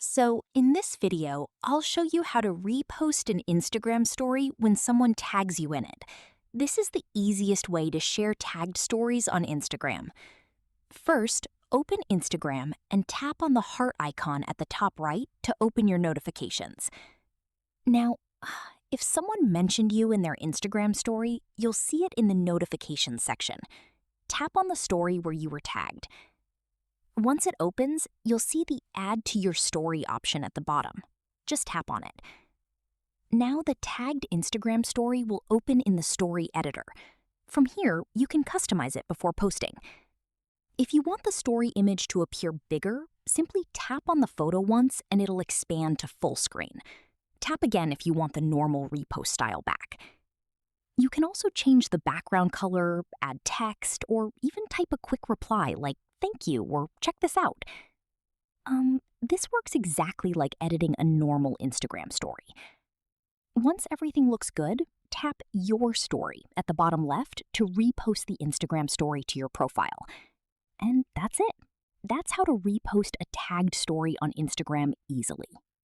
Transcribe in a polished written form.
So, in this video, I'll show you how to repost an Instagram story when someone tags you in it. This is the easiest way to share tagged stories on Instagram. First, open Instagram and tap on the heart icon at the top right to open your notifications. Now, if someone mentioned you in their Instagram story, you'll see it in the notifications section. Tap on the story where you were tagged. Once it opens, you'll see the Add to Your Story option at the bottom. Just tap on it. Now the tagged Instagram story will open in the story editor. From here, you can customize it before posting. If you want the story image to appear bigger, simply tap on the photo once and it'll expand to full screen. Tap again if you want the normal repost style back. You can also change the background color, add text, or even type a quick reply like "thank you" or "check this out." This works exactly like editing a normal Instagram story. Once everything looks good, tap Your Story at the bottom left to repost the Instagram story to your profile. And that's it. That's how to repost a tagged story on Instagram easily.